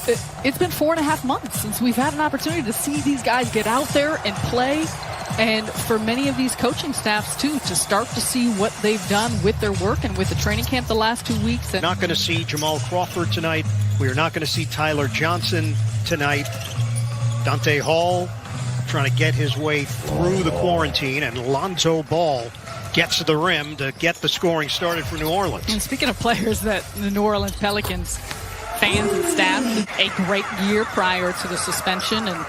it's been 4.5 months since we've had an opportunity to see these guys get out there and play. And for many of these coaching staffs, too, to start to see what they've done with their work and with the training camp the last 2 weeks. And not going to see Jamal Crawford tonight. We are not going to see Tyler Johnson tonight. Dante Hall trying to get his way through the quarantine, and Lonzo Ball gets to the rim to get the scoring started for New Orleans. And speaking of players that the New Orleans Pelicans fans and staff had a great year prior to the suspension, and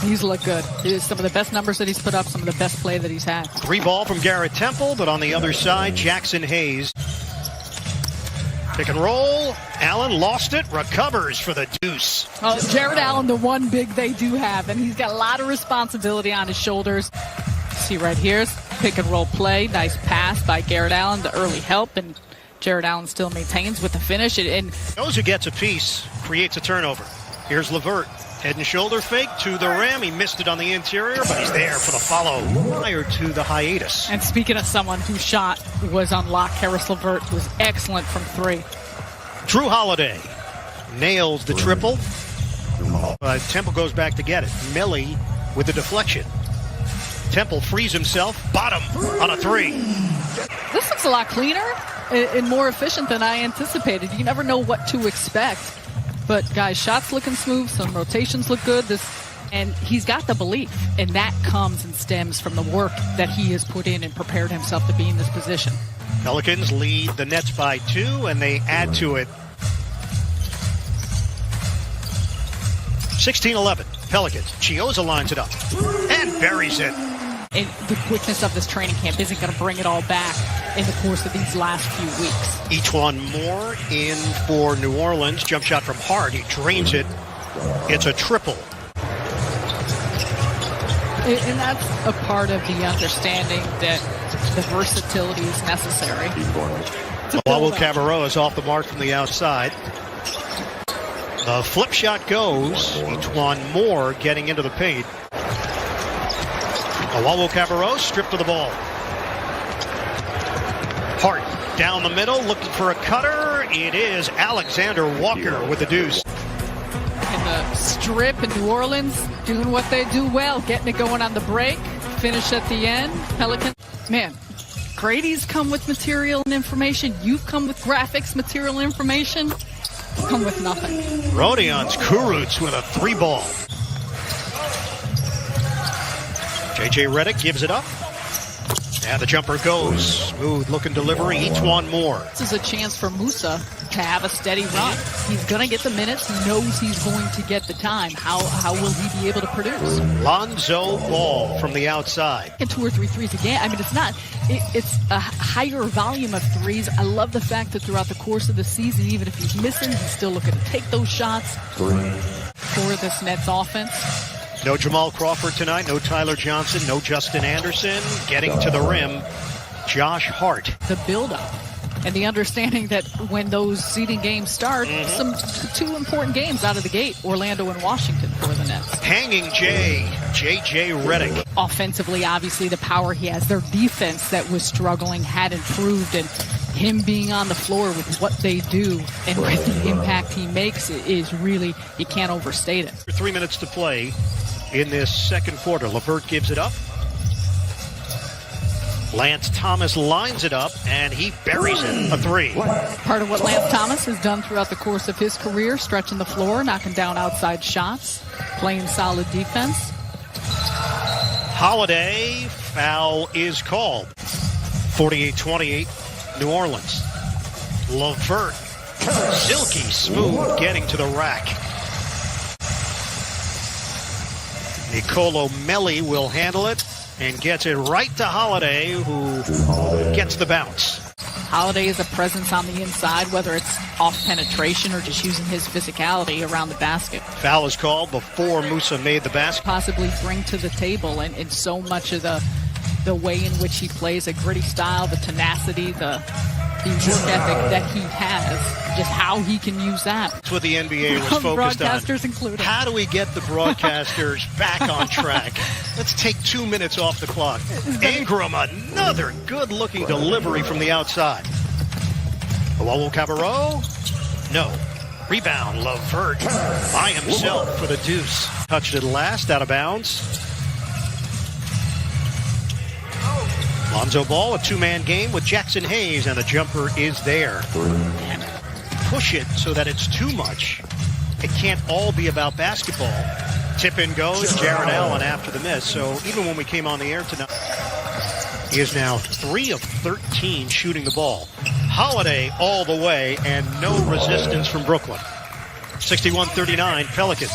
he's looked good. Some of the best numbers that he's put up, some of the best play that he's had. 3 ball from Garrett Temple, but on the other side, Jackson Hayes. Pick and roll. Allen lost it, recovers for the deuce. Oh, Jared Allen, the one big they do have, and he's got a lot of responsibility on his shoulders. See right here, pick and roll play. Nice pass by Garrett Allen, the early help, and Jared Allen still maintains with the finish. And knows who gets a piece, creates a turnover. Here's LeVert. Head and shoulder fake to the rim. He missed it on the interior, but he's there for the follow. Prior to the hiatus. And speaking of someone whose shot was on lock, Caris LeVert was excellent from 3. Drew Holiday nails the triple. Temple goes back to get it. Millie with the deflection. Temple frees himself. Bottom on a 3. This looks a lot cleaner and more efficient than I anticipated. You never know what to expect. But, guys, shots looking smooth. Some rotations look good. And he's got the belief. And that comes and stems from the work that he has put in and prepared himself to be in this position. Pelicans lead the Nets by 2, and they add to it. 16-11. Pelicans. Chioza lines it up and buries it. And the quickness of this training camp isn't going to bring it all back in the course of these last few weeks. Each one more in for New Orleans. Jump shot from Hart. He drains it. It's a triple. And that's a part of the understanding that the versatility is necessary. Wawa Cabarro is off the mark from the outside. The flip shot goes. Each one more getting into the paint. Wawa Cabarro stripped of the ball. Hart down the middle, looking for a cutter. It is Alexander Walker with the deuce. In the strip in New Orleans, doing what they do well, getting it going on the break, finish at the end. Pelicans, man, Grady's come with material and information. You've come with graphics, material, and information. Come with nothing. Rodion's Kurucs with a 3 ball. J.J. Redick gives it up. And the jumper goes. Smooth looking delivery. Each one more. This is a chance for Musa to have a steady run. He's going to get the minutes. He knows he's going to get the time. How will he be able to produce? Lonzo Ball from the outside. And 2 or 3 threes again. I mean, it's a higher volume of threes. I love the fact that throughout the course of the season, even if he's missing, he's still looking to take those shots for this Nets offense. No Jamal Crawford tonight, no Tyler Johnson, no Justin Anderson. Getting to the rim, Josh Hart. The buildup and the understanding that when those seeding games start, some 2 important games out of the gate, Orlando and Washington for the Nets. Hanging J.J. Redick. Offensively, obviously, the power he has. Their defense that was struggling had improved, and him being on the floor with what they do and with the impact he makes is really, you can't overstate it. 3 minutes to play in this second quarter. LeVert gives it up. Lance Thomas lines it up, and he buries it. A 3. Part of what Lance Thomas has done throughout the course of his career, stretching the floor, knocking down outside shots, playing solid defense. Holiday, foul is called. 48-28, New Orleans. LeVert, silky smooth, getting to the rack. Nicolo Melli will handle it and gets it right to Holiday, who gets the bounce. Holiday is a presence on the inside, whether it's off penetration or just using his physicality around the basket. Foul is called before Musa made the basket. Possibly bring to the table, and so much of the way in which he plays, a gritty style, the tenacity, the work ethic that he has, just how he can use that. That's what the NBA was focused on. Broadcasters included. How do we get the broadcasters back on track? Let's take 2 minutes off the clock. Ingram, another good-looking delivery from the outside. Wawa Cabarro? No. Rebound, Levert by himself for the deuce. Touched it last, out of bounds. Lonzo Ball, a two-man game with Jackson Hayes, and the jumper is there. And push it so that it's too much. It can't all be about basketball. Tip in goes Jared Allen after the miss. So even when we came on the air tonight, he is now 3 of 13 shooting the ball. Holiday all the way and no resistance from Brooklyn. 61-39 Pelicans.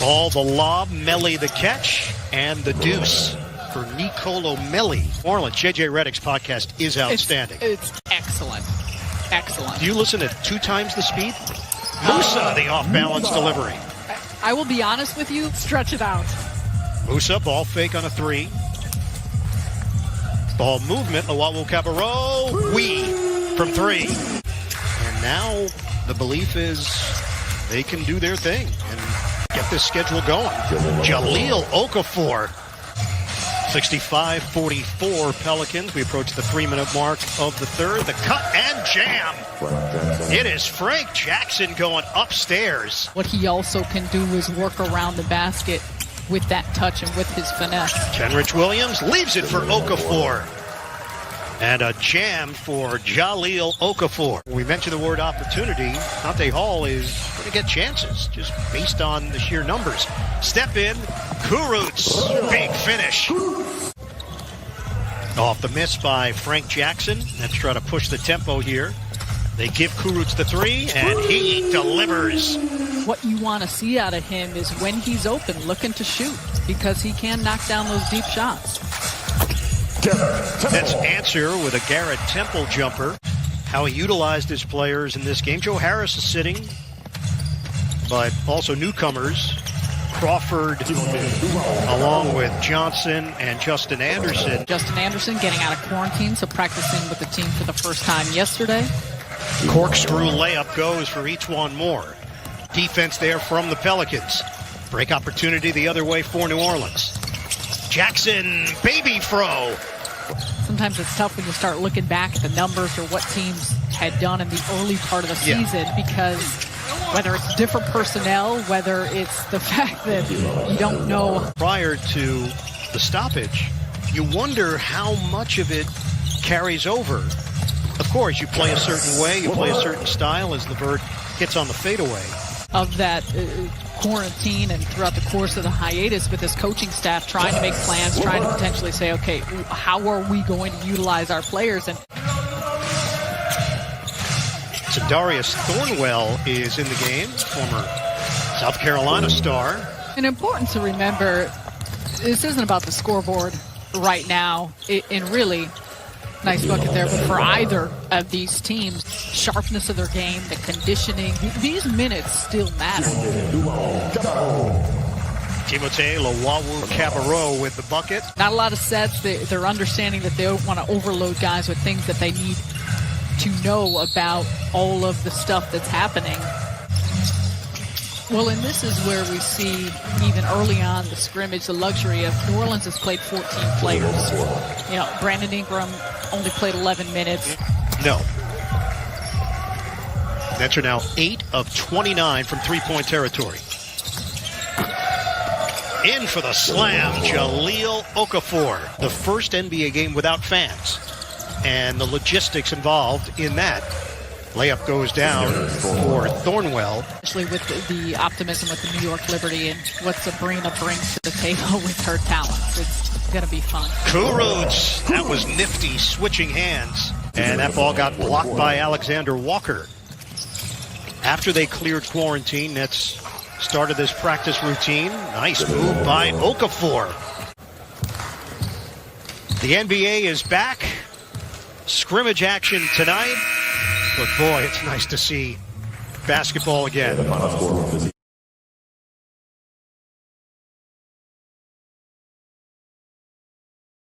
Ball, the lob, Melly the catch, and the deuce for Nicolo Melli. Orleans, JJ Redick's podcast is outstanding. It's excellent. Excellent. Do you listen at 2 times the speed? Musa, the off-balance delivery. I will be honest with you, stretch it out. Musa, ball fake on a 3. Ball movement, Lawawu Cabarro, from 3. And now the belief is they can do their thing and get this schedule going. Jahlil Okafor, 65-44 Pelicans. We approach the 3-minute mark of the third. The cut and jam. It is Frank Jackson going upstairs. What he also can do is work around the basket with that touch and with his finesse. Kenrich Williams leaves it for Okafor. And a jam for Jahlil Okafor. We mentioned the word opportunity. Dante Hall is going to get chances just based on the sheer numbers. Step in, Kurucs, big finish. Off the miss by Frank Jackson. Let's try to push the tempo here. They give Kurucs the 3, and he delivers. What you want to see out of him is when he's open, looking to shoot, because he can knock down those deep shots. That's answer with a Garrett Temple jumper. How he utilized his players in this game. Joe Harris is sitting, but also newcomers. Crawford along with Johnson and Justin Anderson. Justin Anderson getting out of quarantine, so practicing with the team for the first time yesterday. Corkscrew layup goes for each one more. Defense there from the Pelicans. Break opportunity the other way for New Orleans. Jackson, baby throw. Sometimes it's tough when you start looking back at the numbers or what teams had done in the early part of the season, because whether it's different personnel, whether it's the fact that you don't know. Prior to the stoppage, you wonder how much of it carries over. Of course, you play a certain way, you play a certain style as Levert hits on the fadeaway. Of that quarantine and throughout the course of the hiatus with his coaching staff trying to make plans, trying to potentially say, okay, how are we going to utilize our players? And Darius Thornwell is in the game, former South Carolina star. And important to remember, this isn't about the scoreboard right now. And really, nice bucket there, but for either of these teams, sharpness of their game, the conditioning, these minutes still matter. Timothé Lawawu-Cabarro with the bucket. Not a lot of sets. They're understanding that they don't want to overload guys with things that they need to know about all of the stuff that's happening. Well, and this is where we see, even early on the scrimmage, the luxury of New Orleans has played 14 players. You know, Brandon Ingram only played 11 minutes. No. Nets are now 8 of 29 from three-point territory. In for the slam, Jahlil Okafor. The first NBA game without fans. And the logistics involved in that. Layup goes down for Thornwell. Especially with the optimism with the New York Liberty and what Sabrina brings to the table with her talents. It's going to be fun. Kurucs, that was nifty, switching hands. And that ball got blocked by Alexander Walker. After they cleared quarantine, Nets started this practice routine. Nice move by Okafor. The NBA is back. Scrimmage action tonight. But boy, it's nice to see basketball again.